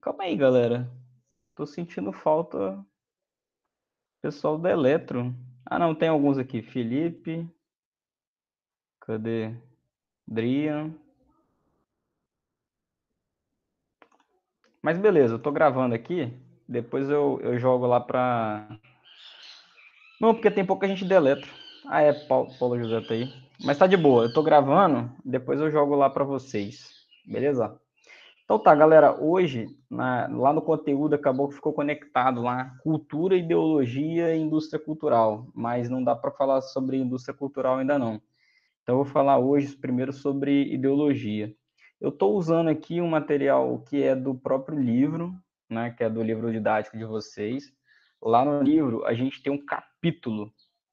Calma aí, galera. Tô sentindo falta do pessoal da Eletro. Ah, não, tem alguns aqui. Felipe, cadê? Drian. Mas beleza, eu tô gravando aqui. Depois eu jogo lá pra. Não, porque tem pouca gente da Eletro. Ah, é, Paulo José tá aí. Mas tá de boa, eu tô gravando, depois eu jogo lá pra vocês. Beleza? Então tá, galera, hoje, lá no conteúdo, acabou que ficou conectado lá, cultura, ideologia e indústria cultural, mas não dá para falar sobre indústria cultural ainda não. Então eu vou falar hoje primeiro sobre ideologia. Eu estou usando aqui um material que é do próprio livro, né, que é do livro didático de vocês. Lá no livro a gente tem um capítulo,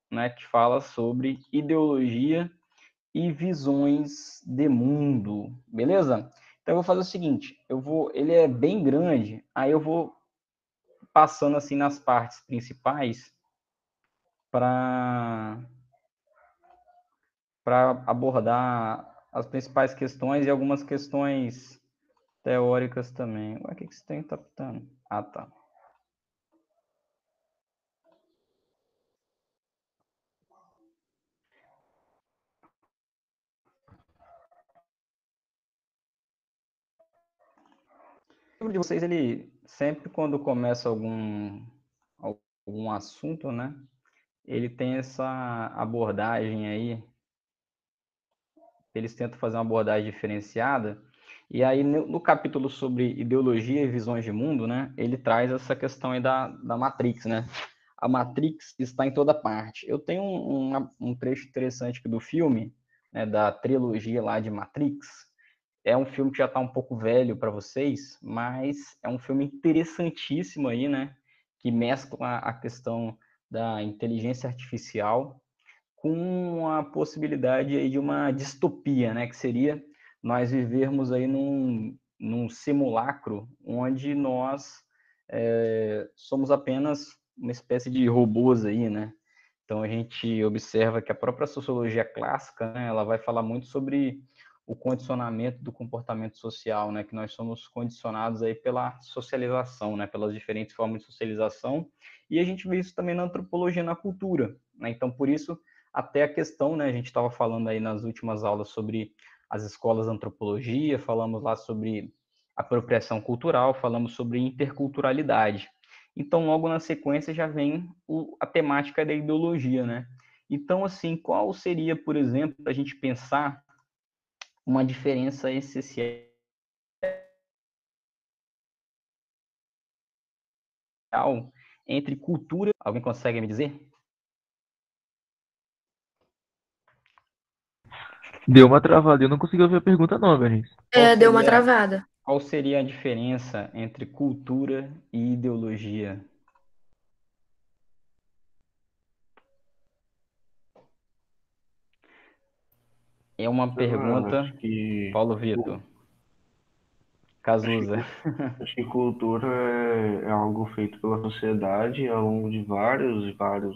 né, que fala sobre ideologia e visões de mundo, beleza? Então eu vou fazer o seguinte, ele é bem grande, aí eu vou passando assim nas partes principais para abordar as principais questões e algumas questões teóricas também. Ué, o que você tem tapando? Ah, tá. O livro de vocês, ele sempre quando começa algum assunto, né? Ele tem essa abordagem aí, eles tentam fazer uma abordagem diferenciada. E aí, no capítulo sobre ideologia e visões de mundo, né, ele traz essa questão aí da Matrix, né? A Matrix está em toda parte. Eu tenho um trecho interessante aqui do filme, né, da trilogia lá de Matrix. É um filme que já está um pouco velho para vocês, mas é um filme interessantíssimo aí, né? Que mescla a questão da inteligência artificial com a possibilidade aí de uma distopia, né? Que seria nós vivermos aí num simulacro onde nós somos apenas uma espécie de robôs aí, né? Então a gente observa que a própria sociologia clássica, né, ela vai falar muito sobre o condicionamento do comportamento social, né, que nós somos condicionados aí pela socialização, né, pelas diferentes formas de socialização, e a gente vê isso também na antropologia e na cultura, né? Então por isso até a questão, né, a gente estava falando aí nas últimas aulas sobre as escolas de antropologia, falamos lá sobre apropriação cultural, falamos sobre interculturalidade. Então, logo na sequência já vem a temática da ideologia, né? Então, assim, qual seria, por exemplo, a gente pensar uma diferença essencial entre cultura... Alguém consegue me dizer? Deu uma travada, eu não consegui ouvir a pergunta não, Bernice. Qual Deu uma seria, travada. qual seria a diferença entre cultura e ideologia? É uma pergunta, Acho que Paulo Vitor, acho Cazuza. que acho que cultura é algo feito pela sociedade ao longo de vários e vários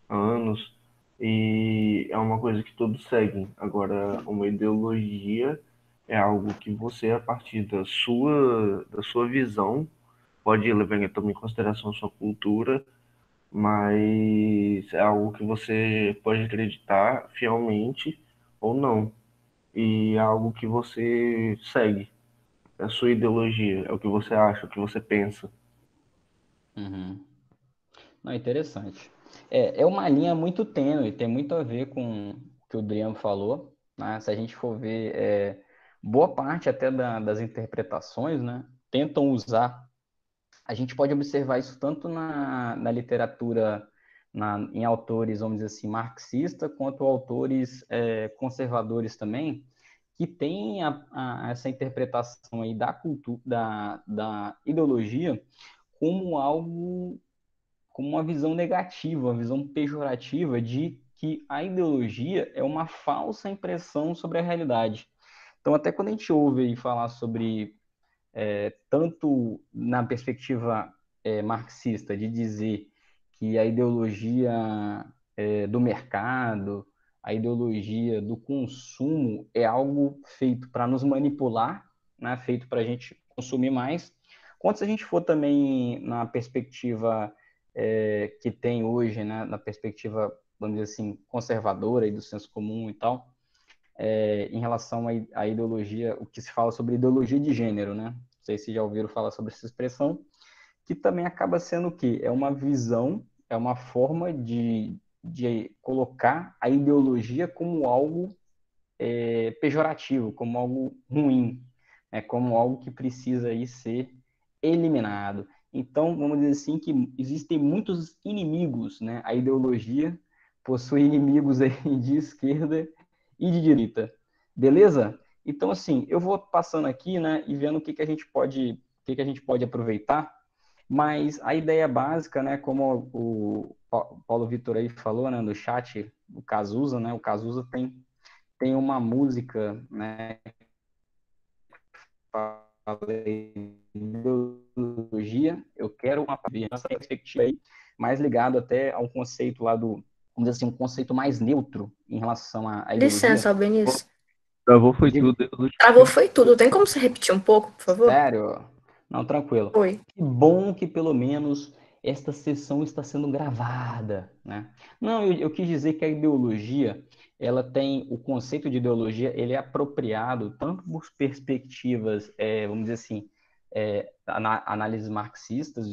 anos e é uma coisa que todos seguem. Agora, uma ideologia é algo que você, a partir da sua visão, pode levar também em consideração a sua cultura, mas é algo que você pode acreditar fielmente ou não. E é algo que você segue. É a sua ideologia, é o que você acha, o que você pensa. Uhum. Não, interessante. É uma linha muito tênue, tem muito a ver com o que o Drian falou, né? Se a gente for ver, boa parte até das interpretações, né, tentam usar. A gente pode observar isso tanto na literatura, em autores, vamos dizer assim, marxista, quanto autores conservadores também, que têm essa interpretação aí da cultura, da ideologia como algo, como uma visão negativa, uma visão pejorativa de que a ideologia é uma falsa impressão sobre a realidade. Então, até quando a gente ouve aí falar sobre, tanto na perspectiva marxista, de dizer que a ideologia do mercado, a ideologia do consumo é algo feito para nos manipular, né, feito para a gente consumir mais, Quanto se a gente for também na perspectiva que tem hoje, né, na perspectiva, vamos dizer assim, conservadora e do senso comum e tal, em relação à ideologia, o que se fala sobre ideologia de gênero, né? Não sei se já ouviram falar sobre essa expressão, que também acaba sendo o quê? É uma visão, é uma forma de colocar a ideologia como algo pejorativo, como algo ruim, né? Como algo que precisa aí ser eliminado. Então, vamos dizer assim que existem muitos inimigos, né? A ideologia possui inimigos aí de esquerda e de direita. Beleza? Então, assim, eu vou passando aqui, né, e vendo o que a gente pode aproveitar, mas a ideia básica, né, como o Paulo Vitor aí falou, né, no chat, o Cazuza, né, o Cazuza tem uma música, né, ideologia, eu quero uma perspectiva aí, mais ligado até a um conceito lá do, vamos dizer assim, um conceito mais neutro em relação à ideologia. Licença, Albeniz. Travou foi Diga. tudo. Travou foi tudo. Tem como você repetir um pouco, por favor? Sério? Não, tranquilo. Oi. Que bom que pelo menos esta sessão está sendo gravada, né? Não, eu quis dizer que a ideologia, ela tem, o conceito de ideologia, ele é apropriado tanto por perspectivas, vamos dizer assim, análises marxistas,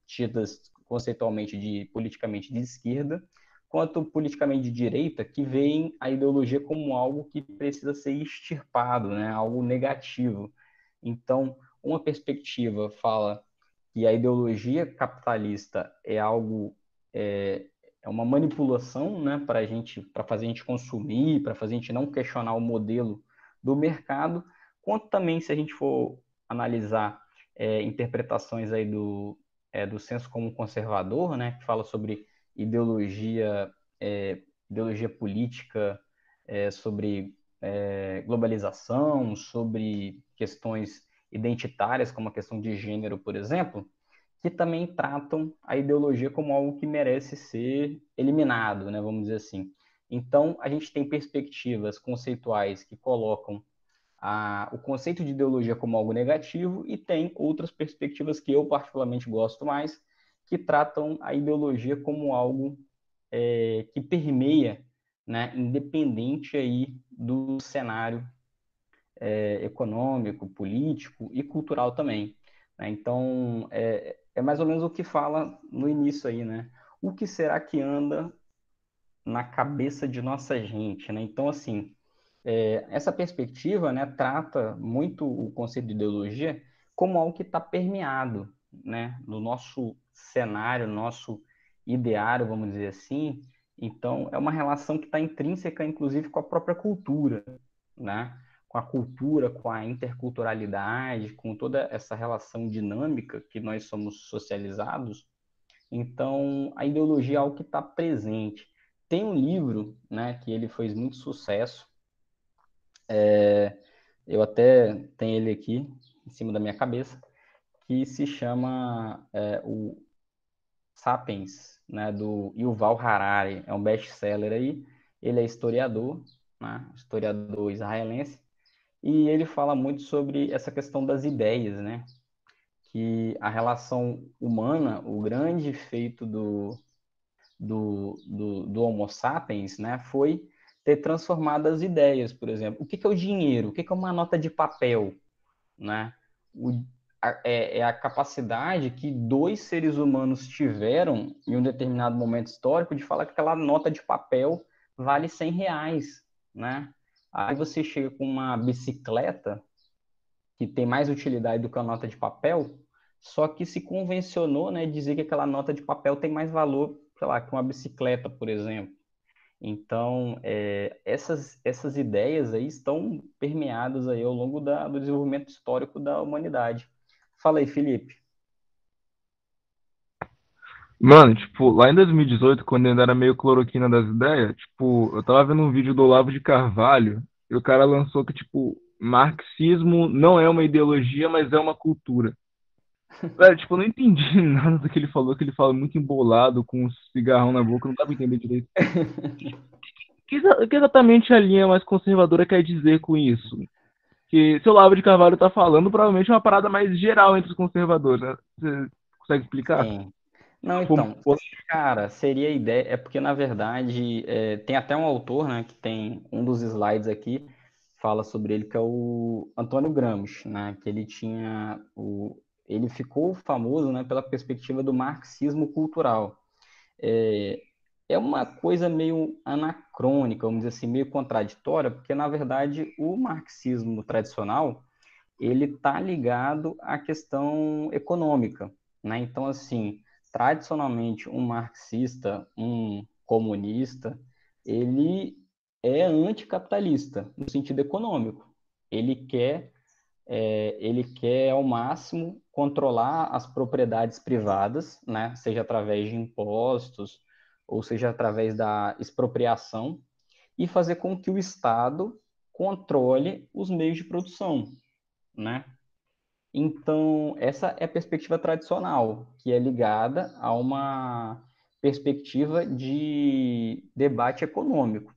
tidas conceitualmente politicamente de esquerda, quanto politicamente de direita, que veem a ideologia como algo que precisa ser extirpado, né? Algo negativo. Então, uma perspectiva fala que a ideologia capitalista é algo, é uma manipulação, né, para fazer a gente consumir, para fazer a gente não questionar o modelo do mercado, quanto também, se a gente for analisar interpretações aí do senso comum conservador, né, que fala sobre ideologia, ideologia política, sobre globalização, sobre questões identitárias, como a questão de gênero, por exemplo, que também tratam a ideologia como algo que merece ser eliminado, né, vamos dizer assim. Então, a gente tem perspectivas conceituais que colocam o conceito de ideologia como algo negativo e tem outras perspectivas que eu particularmente gosto mais, que tratam a ideologia como algo que permeia, né, independente aí do cenário econômico, político e cultural também, né? Então, é mais ou menos o que fala no início aí, né? O que será que anda na cabeça de nossa gente, né? Então, assim, essa perspectiva, né, trata muito o conceito de ideologia como algo que está permeado, né, no nosso cenário, no nosso ideário, vamos dizer assim. Então, é uma relação que está intrínseca, inclusive, com a própria cultura, né? Com a cultura, com a interculturalidade, com toda essa relação dinâmica que nós somos socializados. Então, a ideologia é algo que está presente. Tem um livro, né, que ele fez muito sucesso, eu até tenho ele aqui em cima da minha cabeça, que se chama o Sapiens, né, do Yuval Harari. É um best-seller aí. Ele é historiador, né, historiador israelense, e ele fala muito sobre essa questão das ideias, né? Que a relação humana, o grande feito do Homo sapiens, né, foi ter transformado as ideias, por exemplo. O que é o dinheiro? O que é uma nota de papel? Né? É a capacidade que dois seres humanos tiveram em um determinado momento histórico de falar que aquela nota de papel vale R$ 100, né? Aí você chega com uma bicicleta que tem mais utilidade do que a nota de papel, só que se convencionou, né, dizer que aquela nota de papel tem mais valor, sei lá, que uma bicicleta, por exemplo. Então, essas ideias aí estão permeadas aí ao longo do desenvolvimento histórico da humanidade. Fala aí, Felipe. Mano, tipo, lá em 2018, quando eu ainda era meio cloroquina das ideias, tipo, eu tava vendo um vídeo do Olavo de Carvalho e o cara lançou que, tipo, marxismo não é uma ideologia, mas é uma cultura. Velho, tipo, eu não entendi nada do que ele falou, que ele fala muito embolado, com um cigarrão na boca, não dá pra entender direito. O que exatamente a linha mais conservadora quer dizer com isso? Que se o Olavo de Carvalho tá falando, provavelmente é uma parada mais geral entre os conservadores, né? Você consegue explicar? Sim. Não, Tipo, então, cara, seria a ideia, é porque na verdade tem até um autor, né, que tem um dos slides aqui, fala sobre ele, que é o Antônio Gramsci, né, que ele ficou famoso, né, pela perspectiva do marxismo cultural. É, é uma coisa meio anacrônica, vamos dizer assim, meio contraditória, porque na verdade o marxismo tradicional ele está ligado à questão econômica, né? Então, assim, tradicionalmente, um marxista, um comunista, ele é anticapitalista no sentido econômico. Ele quer, ele quer ao máximo controlar as propriedades privadas, né? Seja através de impostos ou seja através da expropriação e fazer com que o Estado controle os meios de produção, né? Então, essa é a perspectiva tradicional, que é ligada a uma perspectiva de debate econômico.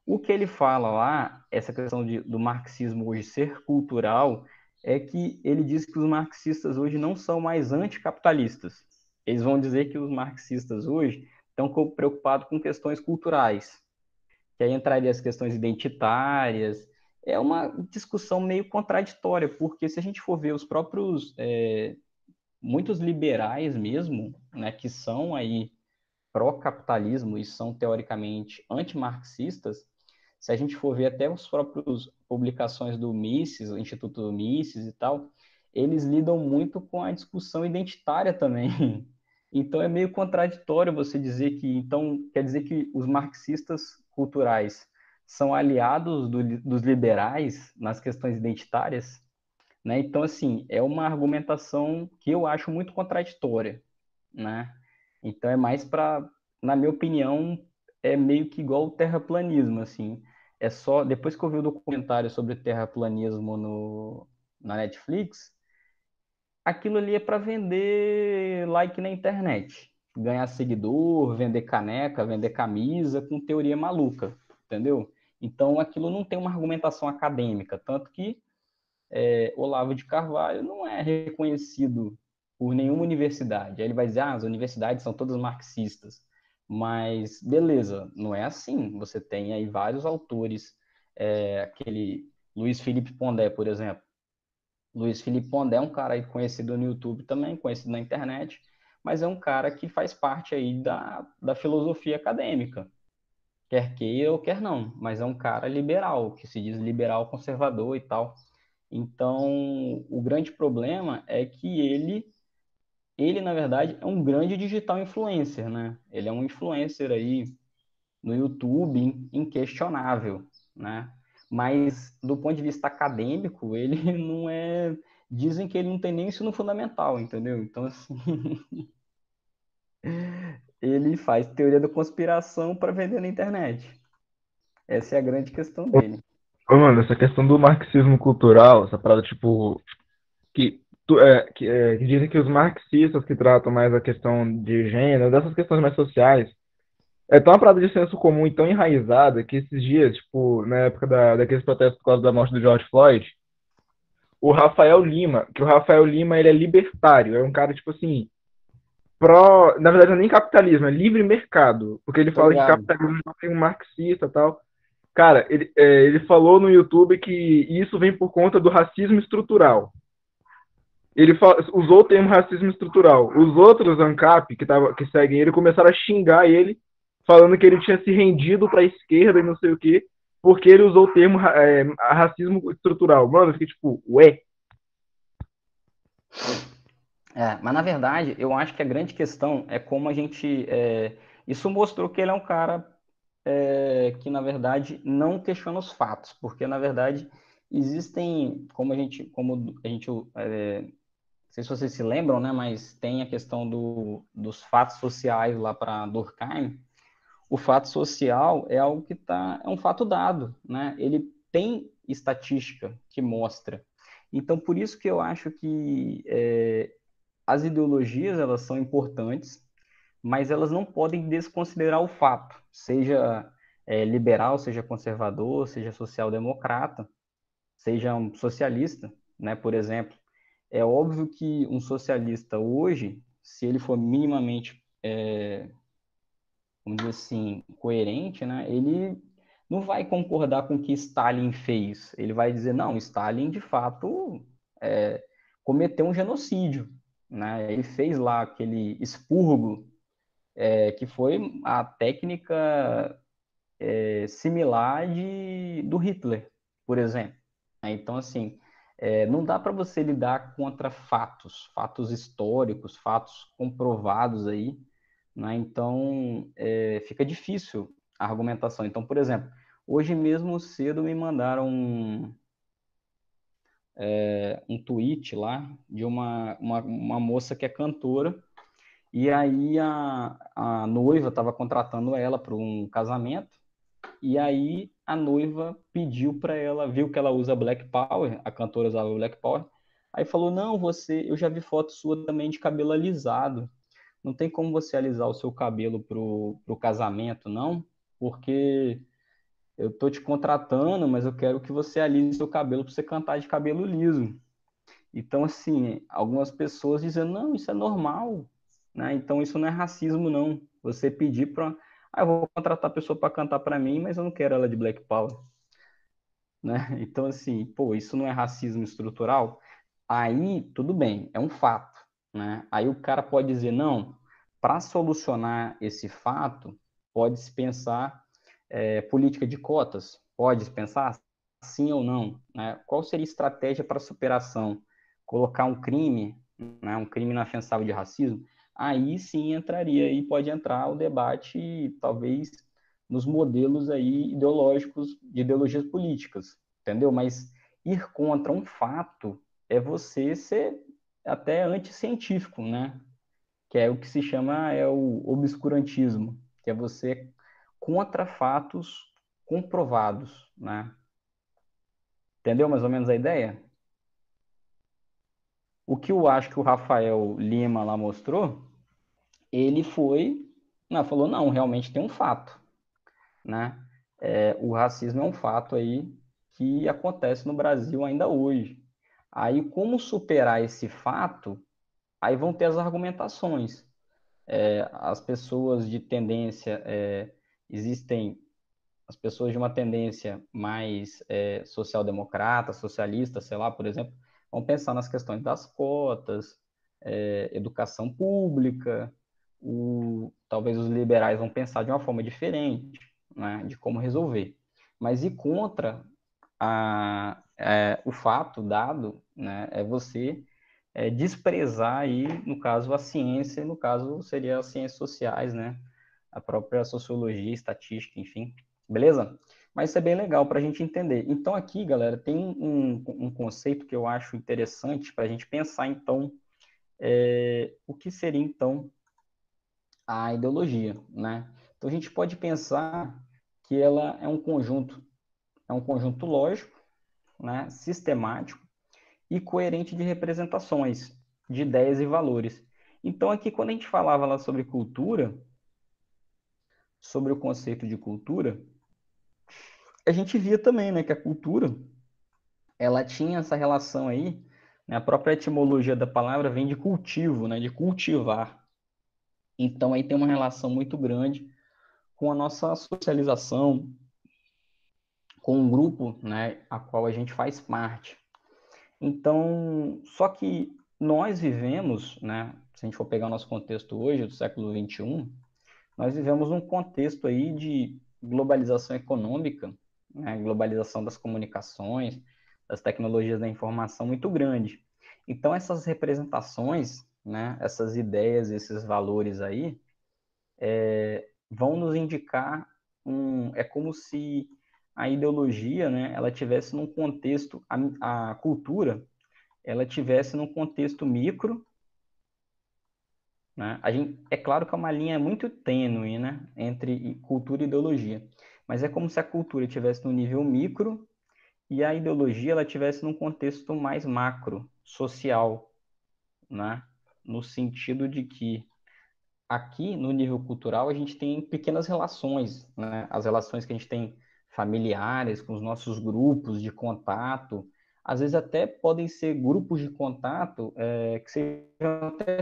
O que ele fala lá, essa questão do marxismo hoje ser cultural, é que ele diz que os marxistas hoje não são mais anticapitalistas. Eles vão dizer que os marxistas hoje estão preocupados com questões culturais, que aí entraria as questões identitárias. É uma discussão meio contraditória, porque se a gente for ver os próprios, muitos liberais mesmo, né, que são aí pró-capitalismo e são teoricamente antimarxistas, se a gente for ver até os próprios publicações do Mises, o Instituto Mises e tal, eles lidam muito com a discussão identitária também. Então é meio contraditório você dizer que, então, quer dizer que os marxistas culturais são aliados dos liberais nas questões identitárias, né? Então, assim, é uma argumentação que eu acho muito contraditória, né? Então é mais para, na minha opinião, é meio que igual o terraplanismo, assim. É só depois que eu vi o documentário sobre terraplanismo na Netflix, aquilo ali é para vender like na internet, ganhar seguidor, vender caneca, vender camisa com teoria maluca, entendeu? Então aquilo não tem uma argumentação acadêmica, tanto que Olavo de Carvalho não é reconhecido por nenhuma universidade. Aí ele vai dizer, as universidades são todas marxistas. Mas, beleza, não é assim. Você tem aí vários autores, aquele Luiz Felipe Pondé, por exemplo. Luiz Felipe Pondé é um cara aí conhecido no YouTube também, conhecido na internet, mas é um cara que faz parte aí da filosofia acadêmica, quer queira ou quer não, mas é um cara liberal, que se diz liberal conservador e tal. Então, o grande problema é que ele na verdade, é um grande digital influencer, né? Ele é um influencer aí no YouTube inquestionável, né? Mas, do ponto de vista acadêmico, ele não é... Dizem que ele não tem nem ensino fundamental, entendeu? Então, assim, ele faz teoria da conspiração para vender na internet. Essa é a grande questão dele. ô, mano, essa questão do marxismo cultural, essa parada, tipo, que dizem que os marxistas que tratam mais a questão de gênero, dessas questões mais sociais, é tão uma parada de senso comum e tão enraizada que esses dias, tipo, na época daqueles protestos por causa da morte do George Floyd, o Rafael Lima, ele é libertário, é um cara, tipo assim, na verdade não é nem capitalismo, é livre mercado, porque ele Tô fala que ligado. capitalismo não tem um marxista e tal. Cara, ele falou no YouTube que isso vem por conta do racismo estrutural. Usou o termo racismo estrutural. Os outros ANCAP que seguem ele começaram a xingar ele, falando que ele tinha se rendido para a esquerda e não sei o quê, porque ele usou o termo racismo estrutural. Mano, eu fiquei tipo, ué. Mas na verdade, eu acho que a grande questão é como a gente. Isso mostrou que ele é um cara que, na verdade, não questiona os fatos, porque, na verdade, existem, como a gente não sei se vocês se lembram, né, mas tem a questão dos fatos sociais lá para Durkheim. O fato social é algo é um fato dado, né? Ele tem estatística que mostra. Então, por isso que eu acho que as ideologias elas são importantes, mas elas não podem desconsiderar o fato, seja liberal, seja conservador, seja social-democrata, seja um socialista, né, por exemplo. É óbvio que um socialista hoje, se ele for minimamente, vamos dizer assim, coerente, né, ele não vai concordar com o que Stalin fez. Ele vai dizer, não, Stalin, de fato, cometeu um genocídio, né? Ele fez lá aquele expurgo, que foi a técnica similar do Hitler, por exemplo. Então, assim, não dá para você lidar contra fatos históricos, fatos comprovados aí, né? Então, fica difícil a argumentação. Então, por exemplo, hoje mesmo cedo me mandaram um tweet lá de uma moça que é cantora, e aí a noiva estava contratando ela para um casamento, e aí a noiva pediu para ela, viu que ela usa Black Power, a cantora usava Black Power, aí falou, não, eu já vi foto sua também de cabelo alisado, não tem como você alisar o seu cabelo pro casamento, não? Porque eu tô te contratando, mas eu quero que você alise seu cabelo para você cantar de cabelo liso. Então, assim, algumas pessoas dizem, não, isso é normal, né? Então, isso não é racismo, não. Você pedir para... Ah, eu vou contratar a pessoa para cantar para mim, mas eu não quero ela de Black Power, né? Então, assim, pô, isso não é racismo estrutural? Aí, tudo bem, é um fato, né? Aí o cara pode dizer, não, para solucionar esse fato, pode-se pensar política de cotas, pode-se pensar sim ou não, né? Qual seria a estratégia para superação? Colocar um crime, né, um crime inafiançável de racismo? Aí sim entraria, aí pode entrar o debate, talvez, nos modelos aí ideológicos, de ideologias políticas, entendeu? Mas ir contra um fato é você ser até anticientífico, né? Que é o que se chama o obscurantismo, que é você contra fatos comprovados, né? Entendeu mais ou menos a ideia? O que eu acho que o Rafael Lima lá mostrou, ele foi, não, falou, não, realmente tem um fato, né? O racismo é um fato aí que acontece no Brasil ainda hoje. Aí, como superar esse fato? Aí vão ter as argumentações. As pessoas de tendência, existem as pessoas de uma tendência mais social-democrata, socialista, sei lá, por exemplo, vão pensar nas questões das cotas, educação pública, talvez os liberais vão pensar de uma forma diferente, né, de como resolver. Mas ir contra o fato dado, né, é você desprezar aí, no caso, a ciência, e no caso seria as ciências sociais, né, a própria sociologia, estatística, enfim. Beleza? Mas isso é bem legal para a gente entender. Então, aqui, galera, tem um conceito que eu acho interessante para a gente pensar, então, o que seria, então, a ideologia, né? Então, a gente pode pensar que ela é um conjunto lógico, né, sistemático e coerente de representações, de ideias e valores. Então, aqui, quando a gente falava lá sobre cultura, sobre o conceito de cultura, a gente via também, né, que a cultura ela tinha essa relação aí, né, a própria etimologia da palavra vem de cultivo, né, de cultivar. Então aí tem uma relação muito grande com a nossa socialização, com o grupo, né, a qual a gente faz parte. Então, só que nós vivemos, né, se a gente for pegar o nosso contexto hoje, do século XXI, nós vivemos um contexto aí de globalização econômica, né, globalização das comunicações, das tecnologias da informação muito grande. Então, essas representações, né, essas ideias, esses valores aí, vão nos indicar é como se a ideologia, né, ela tivesse num contexto, a cultura, ela tivesse num contexto micro, né? É claro que é uma linha muito tênue, né, entre cultura e ideologia, mas é como se a cultura estivesse no nível micro e a ideologia ela estivesse num contexto mais macro, social, né? No sentido de que aqui no nível cultural a gente tem pequenas relações, né? As relações que a gente tem familiares, com os nossos grupos de contato, às vezes até podem ser grupos de contato que sejam até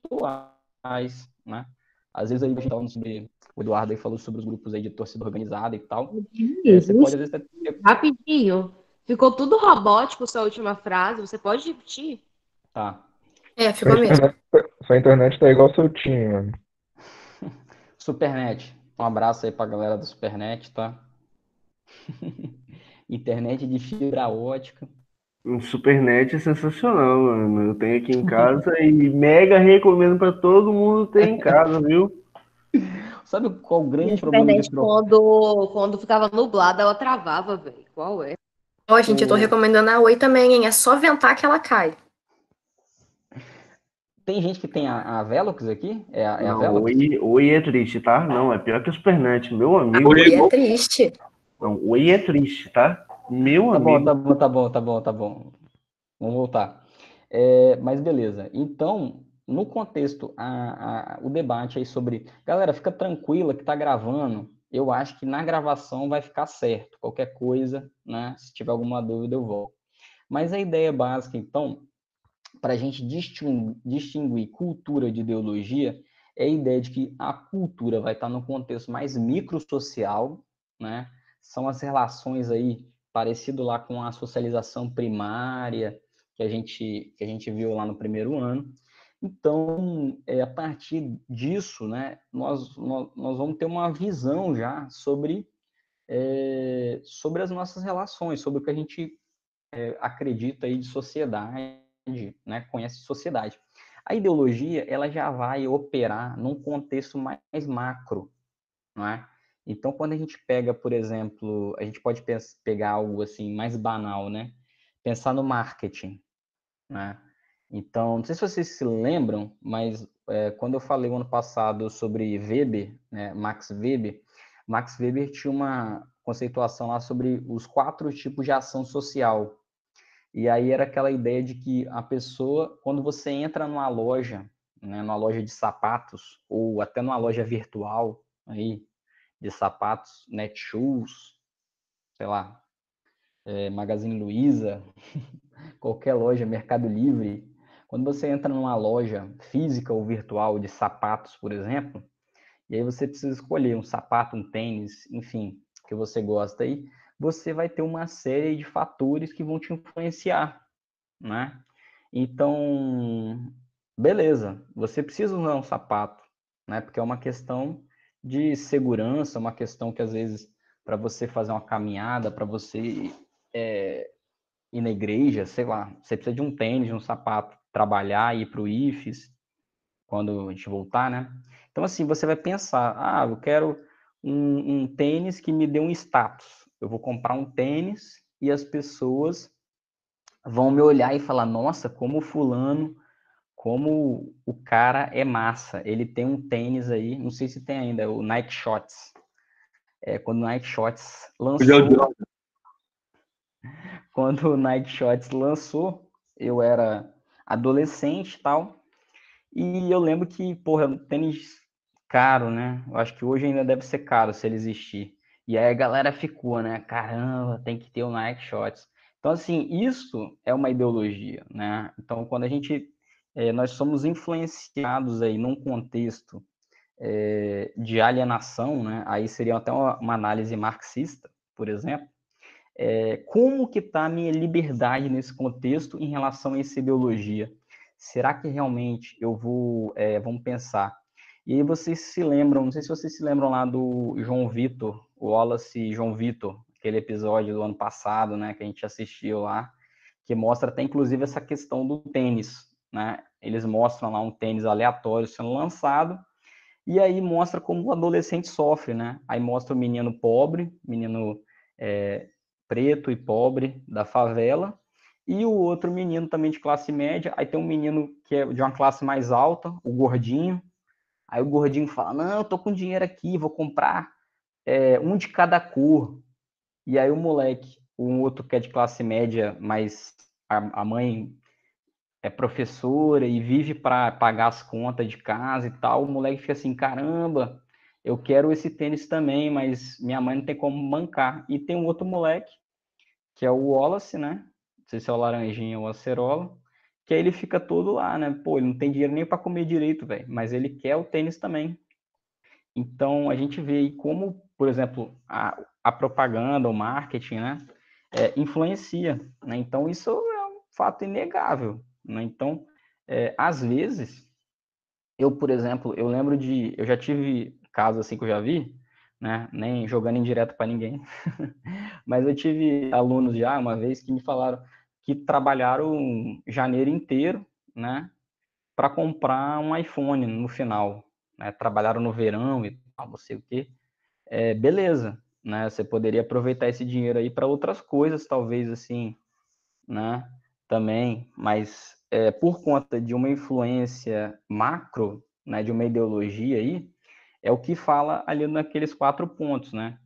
virtuais, né? Às vezes aí a gente falando sobre, o Eduardo aí falou sobre os grupos aí de torcida organizada e tal. Você pode às vezes até Rapidinho. Ficou tudo robótico sua última frase. Você pode repetir? tá. Ficou mesmo. Sua internet tá igual seu time, mano. Supernet. Um abraço aí pra galera do Supernet, tá? Internet de fibra ótica. Um Supernet é sensacional, mano. Eu tenho aqui em casa e mega recomendo pra todo mundo ter em casa, viu? Sabe qual o Minha grande problema de internet, quando ficava nublada, ela travava, velho. Qual é? Ó, gente, eu tô recomendando a Oi também, hein? É só ventar que ela cai. Tem gente que tem a Velox aqui? É a Não, Velox? Oi é triste, tá? Não, é pior que o Supernet, meu amigo. Oi é triste. Não, Oi é triste, tá? Meu Tá bom, amigo. tá bom. Vamos voltar. Mas beleza. Então, no contexto, o debate aí sobre... Galera, fica tranquila que tá gravando. Eu acho que na gravação vai ficar certo. Qualquer coisa, né? Se tiver alguma dúvida, eu volto. Mas a ideia básica, então, para a gente distinguir cultura de ideologia, é a ideia de que a cultura vai estar no contexto mais microsocial, né? São as relações aí, parecido lá com a socialização primária, que a gente viu lá no primeiro ano. Então, a partir disso, né, nós vamos ter uma visão já sobre as nossas relações, sobre o que a gente acredita aí de sociedade, né, conhece sociedade. A ideologia, ela já vai operar num contexto mais macro, não é? Então, quando a gente pega, por exemplo, a gente pode pegar algo assim mais banal, né? Pensar no marketing, né? Então, não sei se vocês se lembram, mas quando eu falei o ano passado sobre Weber, né, Max Weber tinha uma conceituação lá sobre os 4 tipos de ação social. E aí era aquela ideia de que a pessoa, quando você entra numa loja, né, numa loja de sapatos, ou até numa loja virtual aí, de sapatos, Netshoes, sei lá, Magazine Luiza, qualquer loja, Mercado Livre, quando você entra numa loja física ou virtual de sapatos, por exemplo, e aí você precisa escolher um sapato, um tênis, enfim, que você gosta aí, você vai ter uma série de fatores que vão te influenciar, né? Então, beleza, você precisa usar um sapato, né? Porque é uma questão de segurança, uma questão que às vezes para você fazer uma caminhada, para você ir na igreja, sei lá, você precisa de um tênis, de um sapato, trabalhar, ir para o IFES, quando a gente voltar, né? Então, assim, você vai pensar, eu quero um tênis que me dê um status. Eu vou comprar um tênis e as pessoas vão me olhar e falar, nossa, como o fulano, como o cara é massa. Ele tem um tênis aí, não sei se tem ainda, o Nike Shots. Quando o Nike Shots lançou, eu era adolescente e tal, e eu lembro que, porra, um tênis caro, né? Eu acho que hoje ainda deve ser caro se ele existir. E aí a galera ficou, né? Caramba, tem que ter o Nike Shots. Então, assim, isso é uma ideologia, né? Então, quando nós somos influenciados aí num contexto de alienação, né? Aí seria até uma análise marxista, por exemplo. Como que está a minha liberdade nesse contexto em relação a essa ideologia? Será que realmente eu vamos pensar? E aí vocês se lembram, não sei se vocês se lembram lá do João Vitor, o Wallace e João Vitor, aquele episódio do ano passado, né, que a gente assistiu lá, que mostra até inclusive essa questão do tênis, né? Eles mostram lá um tênis aleatório sendo lançado, e aí mostra como o adolescente sofre, né? Aí mostra o menino pobre, menino preto e pobre da favela, e o outro menino também de classe média. Aí tem um menino que é de uma classe mais alta, o gordinho. Aí o gordinho fala, não, eu tô com dinheiro aqui, vou comprar um de cada cor. E aí o moleque, um outro que é de classe média, mas a mãe é professora e vive para pagar as contas de casa e tal, o moleque fica assim, caramba, eu quero esse tênis também, mas minha mãe não tem como bancar. E tem um outro moleque, que é o Wallace, né? Não sei se é o Laranjinha ou o Acerola, que aí ele fica todo lá, né? Pô, ele não tem dinheiro nem para comer direito, velho, mas ele quer o tênis também. Então, a gente vê aí como, por exemplo, a propaganda, o marketing, né? Influencia, né? Então, isso é um fato inegável, né? Então, às vezes, eu, por exemplo, eu lembro eu já tive casos assim que eu já vi, né? Nem jogando indireto para ninguém, mas eu tive alunos já uma vez que me falaram que trabalharam janeiro inteiro, né? Para comprar um iPhone no final, né? Trabalharam no verão e tal, não sei o quê. Beleza, né? Você poderia aproveitar esse dinheiro aí para outras coisas, talvez assim, né? Também, mas por conta de uma influência macro, né? De uma ideologia aí, é o que fala ali naqueles 4 pontos, né?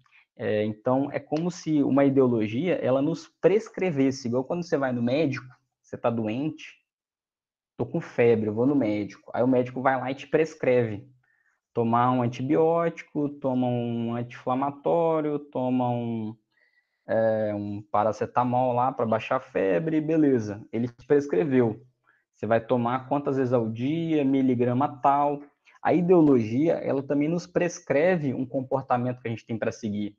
Então, é como se uma ideologia, ela nos prescrevesse, igual quando você vai no médico, você está doente, tô com febre, eu vou no médico, aí o médico vai lá e te prescreve tomar um antibiótico, toma um anti-inflamatório, toma um paracetamol lá para baixar a febre, beleza. Ele te prescreveu. Você vai tomar quantas vezes ao dia, miligrama tal. A ideologia, ela também nos prescreve um comportamento que a gente tem para seguir,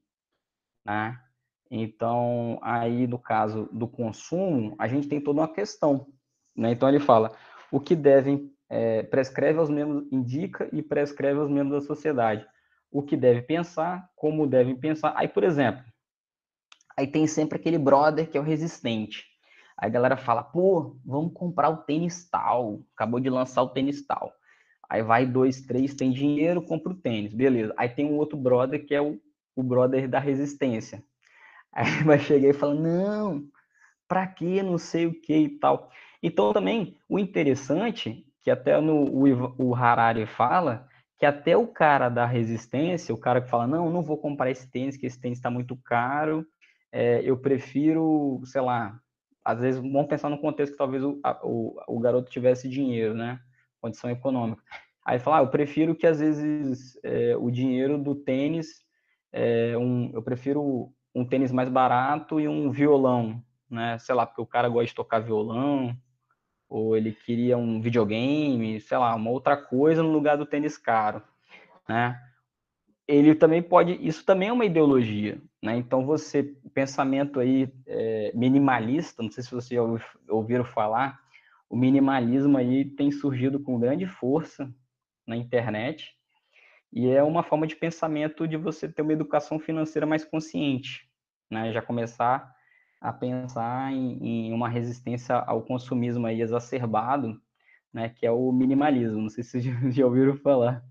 né? Então, aí no caso do consumo, a gente tem toda uma questão, né? Então ele fala, o que devem, prescreve aos membros, indica e prescreve aos membros da sociedade. O que deve pensar, como devem pensar. Aí, por exemplo, aí tem sempre aquele brother que é o resistente. Aí a galera fala, pô, vamos comprar o tênis tal, acabou de lançar o tênis tal. Aí vai 2, 3, tem dinheiro, compra o tênis, beleza. Aí tem um outro brother que é o brother da resistência. Aí vai chegar e fala, não, pra quê, não sei o que e tal. Então também, o interessante, que até o Harari fala, que até o cara da resistência, o cara que fala, não, não vou comprar esse tênis, que esse tênis está muito caro, eu prefiro, sei lá, às vezes vamos pensar no contexto que talvez o garoto tivesse dinheiro, né? Condição econômica. Aí fala, eu prefiro que às vezes o dinheiro do tênis, eu prefiro um tênis mais barato e um violão, né? Sei lá, porque o cara gosta de tocar violão, ou ele queria um videogame, sei lá, uma outra coisa no lugar do tênis caro, né? Ele também pode, isso também é uma ideologia, né? Então você, pensamento aí minimalista, não sei se vocês já ouviram falar, o minimalismo aí tem surgido com grande força na internet e é uma forma de pensamento de você ter uma educação financeira mais consciente, né? Já começar a pensar em uma resistência ao consumismo aí exacerbado, né? Que é o minimalismo. Não sei se vocês já ouviram falar.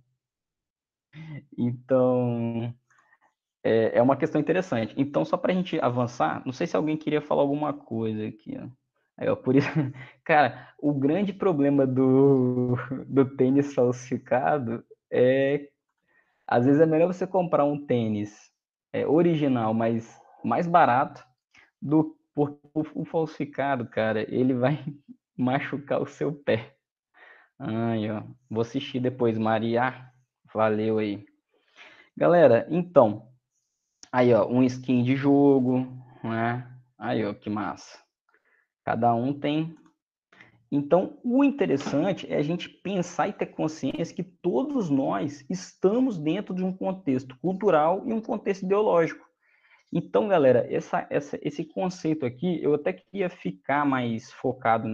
Então, é uma questão interessante. Então, só para a gente avançar, não sei se alguém queria falar alguma coisa aqui, ó. Aí, ó, por isso, cara, o grande problema do tênis falsificado é, às vezes é melhor você comprar um tênis original, mas mais barato, porque o falsificado, cara, ele vai machucar o seu pé. Ai, ó, vou assistir depois, Maria. Valeu aí. Galera, então, aí, ó, um skin de jogo, né? Aí, ó, que massa. Cada um tem. Então, o interessante é a gente pensar e ter consciência que todos nós estamos dentro de um contexto cultural e um contexto ideológico. Então, galera, esse conceito aqui, eu até queria ficar mais focado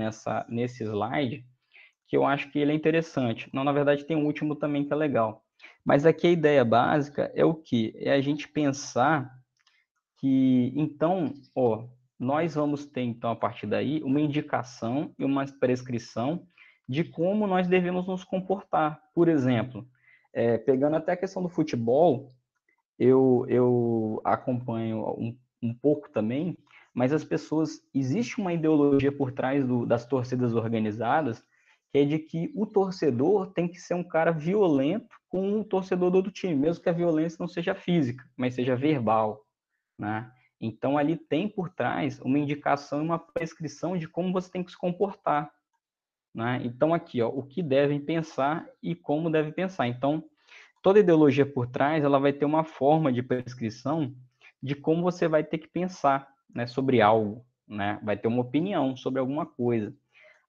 nesse slide, que eu acho que ele é interessante. Não, na verdade, tem um último também que é legal. Mas aqui a ideia básica é o quê? É a gente pensar que, então, ó, nós vamos ter, então, a partir daí, uma indicação e uma prescrição de como nós devemos nos comportar. Por exemplo, pegando até a questão do futebol, eu acompanho um pouco também, mas as pessoas, existe uma ideologia por trás das torcidas organizadas, que é de que o torcedor tem que ser um cara violento com o torcedor do outro time, mesmo que a violência não seja física, mas seja verbal, né? Então, ali tem por trás uma indicação e uma prescrição de como você tem que se comportar, né? Então, aqui, ó, o que devem pensar e como devem pensar. Então, toda ideologia por trás, ela vai ter uma forma de prescrição de como você vai ter que pensar, né, sobre algo, né? Vai ter uma opinião sobre alguma coisa.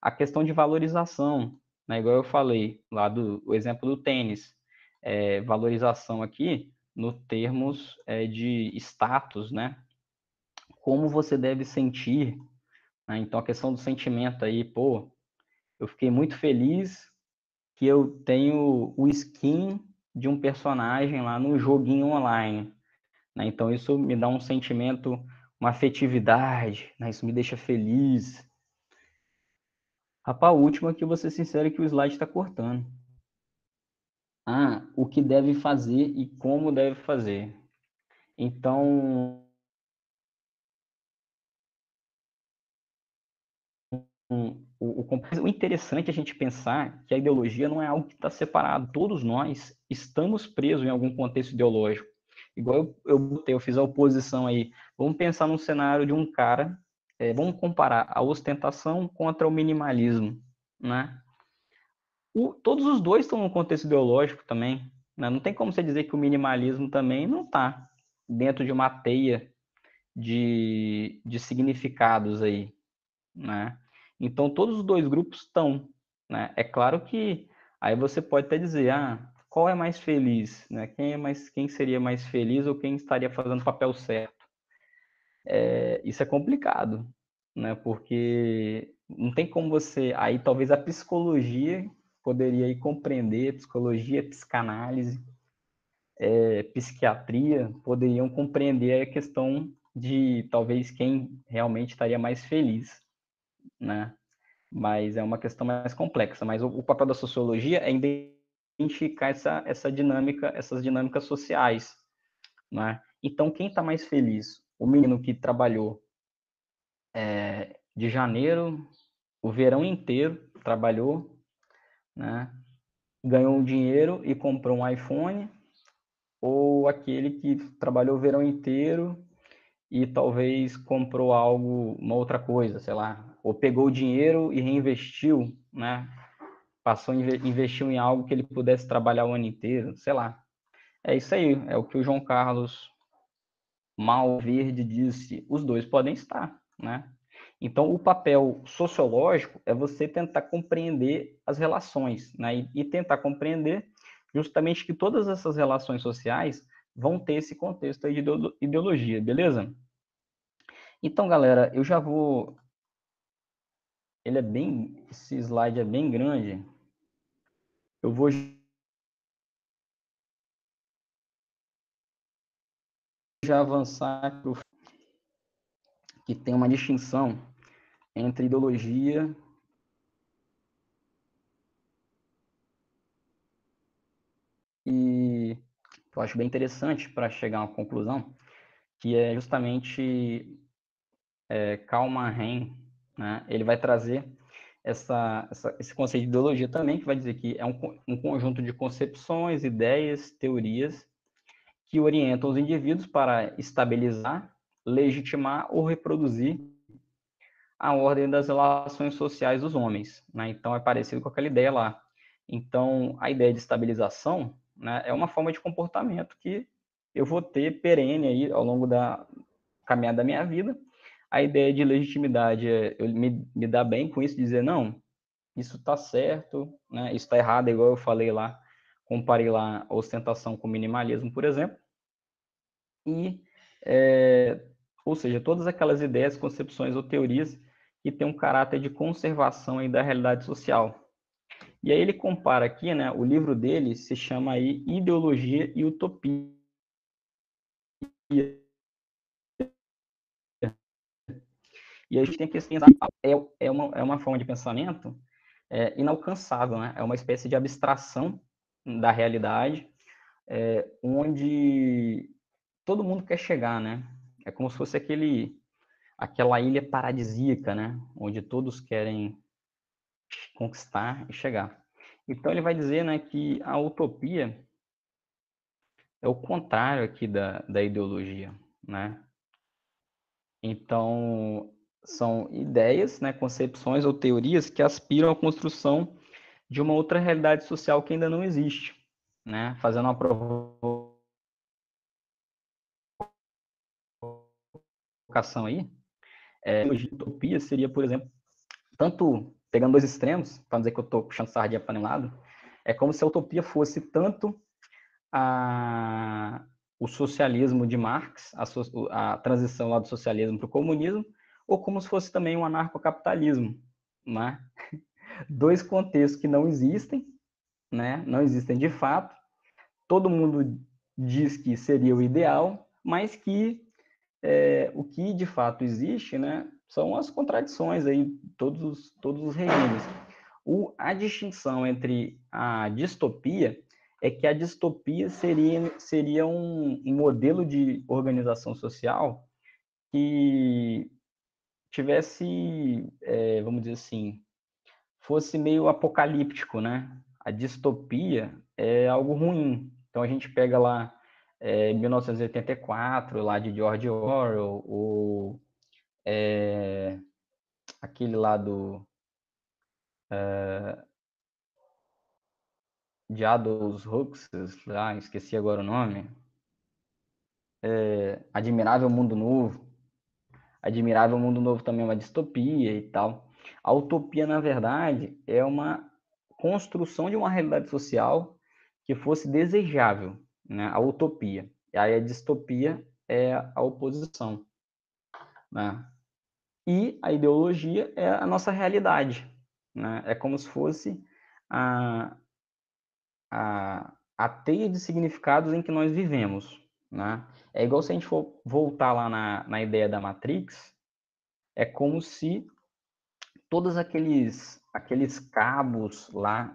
A questão de valorização, né, igual eu falei lá o exemplo do tênis, valorização aqui no termos de status, né? Como você deve sentir, né? Então a questão do sentimento aí, pô, eu fiquei muito feliz que eu tenho o skin de um personagem lá no joguinho online, né? Então isso me dá um sentimento, uma afetividade, né? Isso me deixa feliz. Rapaz, a última que eu vou ser sincero é que o slide está cortando. O que deve fazer e como deve fazer. Então, o interessante é a gente pensar que a ideologia não é algo que está separado. Todos nós estamos presos em algum contexto ideológico. Igual eu fiz a oposição aí. Vamos pensar num cenário de um cara, vamos comparar a ostentação contra o minimalismo, né? Todos os dois estão no contexto ideológico também, né? Não tem como você dizer que o minimalismo também não está dentro de uma teia de significados aí, né? Então, todos os dois grupos estão, né? É claro que aí você pode até dizer, qual é mais feliz, né? Quem seria mais feliz ou quem estaria fazendo o papel certo? Isso é complicado, né? Porque não tem como você, aí talvez a psicologia poderia aí compreender, psicologia, psicanálise, psiquiatria poderiam compreender a questão de talvez quem realmente estaria mais feliz, né? Mas é uma questão mais complexa. Mas o papel da sociologia é identificar essa dinâmica, essas dinâmicas sociais, né? Então, quem está mais feliz? O menino que trabalhou de janeiro, o verão inteiro, trabalhou, né? Ganhou um dinheiro e comprou um iPhone, ou aquele que trabalhou o verão inteiro e talvez comprou algo, uma outra coisa, sei lá, ou pegou o dinheiro e reinvestiu, né? Investiu em algo que ele pudesse trabalhar o ano inteiro, sei lá. É isso aí, é o que o João Carlos Malverde disse, os dois podem estar, né? Então, o papel sociológico é você tentar compreender as relações, né? E tentar compreender justamente que todas essas relações sociais vão ter esse contexto aí de ideologia, beleza? Então, galera, eu já vou... Esse slide é bem grande. Eu vou já avançar para que tem uma distinção entre ideologia e eu acho bem interessante para chegar a uma conclusão, que é justamente Karl Marx, né? Ele vai trazer esse conceito de ideologia também, que vai dizer que é um conjunto de concepções, ideias, teorias que orientam os indivíduos para estabilizar, legitimar ou reproduzir a ordem das relações sociais dos homens, né? Então é parecido com aquela ideia lá. Então a ideia de estabilização, né, é uma forma de comportamento que eu vou ter perene aí ao longo da caminhada da minha vida. A ideia de legitimidade é eu me dar bem com isso, dizer não, isso está certo, né? Isso está errado, igual eu falei lá, comparei lá a ostentação com o minimalismo, por exemplo. E, ou seja, todas aquelas ideias, concepções ou teorias que têm um caráter de conservação aí da realidade social. E aí ele compara aqui, né, o livro dele se chama aí Ideologia e Utopia. E a gente tem que pensar, é uma forma de pensamento inalcançável, né? É uma espécie de abstração da realidade, onde todo mundo quer chegar, né? É como se fosse aquela ilha paradisíaca, né? Onde todos querem conquistar e chegar. Então ele vai dizer, né, que a utopia é o contrário aqui da ideologia, né? Então são ideias, né, concepções ou teorias que aspiram à construção de uma outra realidade social que ainda não existe, né, fazendo uma provocação aí, utopia seria, por exemplo, tanto pegando dois extremos, para dizer que eu estou puxando sardinha para um lado, é como se a utopia fosse tanto o socialismo de Marx, a transição lá do socialismo para o comunismo, ou como se fosse também um anarcocapitalismo, né? Dois contextos que não existem, né? Não existem de fato. Todo mundo diz que seria o ideal, mas que o que de fato existe, né? São as contradições aí, todos os regimes. A distinção entre a distopia é que a distopia seria um modelo de organização social que tivesse, vamos dizer assim, fosse meio apocalíptico, né? A distopia é algo ruim. Então a gente pega lá 1984, lá de George Orwell, ou aquele lá de Aldous Huxley, lá, esqueci agora o nome. Admirável Mundo Novo. Admirável Mundo Novo também é uma distopia e tal. A utopia, na verdade, é uma construção de uma realidade social que fosse desejável, né? A utopia. E aí a distopia é a oposição, né? E a ideologia é a nossa realidade, né? É como se fosse a, a teia de significados em que nós vivemos, né? É igual se a gente for voltar lá na ideia da Matrix, é como se todos aqueles cabos lá,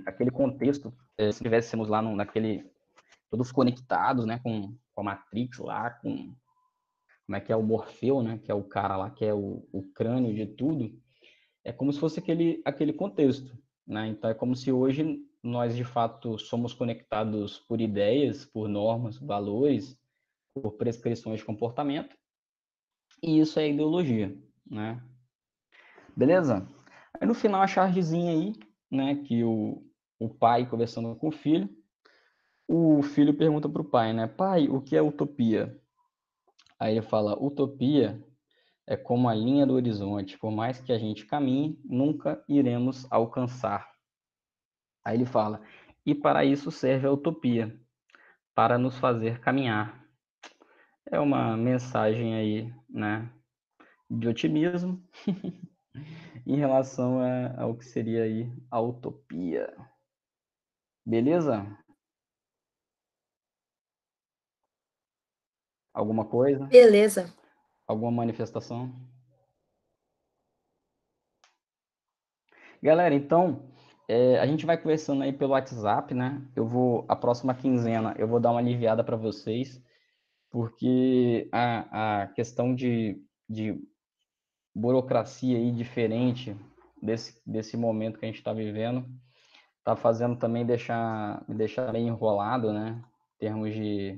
aquele contexto, se estivéssemos lá naquele, todos conectados, né, com a Matrix lá, como é que é o Morfeu, né, que é o cara lá, que é o crânio de tudo, é como se fosse aquele contexto, né? Então é como se hoje nós de fato somos conectados por ideias, por normas, valores, por prescrições de comportamento, e isso é ideologia, né? Beleza? Aí no final a chargezinha aí, né, que o pai conversando com o filho pergunta para o pai, né, pai, o que é utopia? Aí ele fala, utopia é como a linha do horizonte, por mais que a gente caminhe, nunca iremos alcançar. Aí ele fala, e para isso serve a utopia, para nos fazer caminhar. É uma mensagem aí, né, de otimismo em relação ao que seria aí a utopia. Beleza? Alguma coisa? Beleza. Alguma manifestação? Galera, então, a gente vai conversando aí pelo WhatsApp, né? A próxima quinzena, eu vou dar uma aliviada para vocês, porque a questão de burocracia aí diferente desse momento que a gente está vivendo, tá fazendo também me deixar meio enrolado, né? Em termos de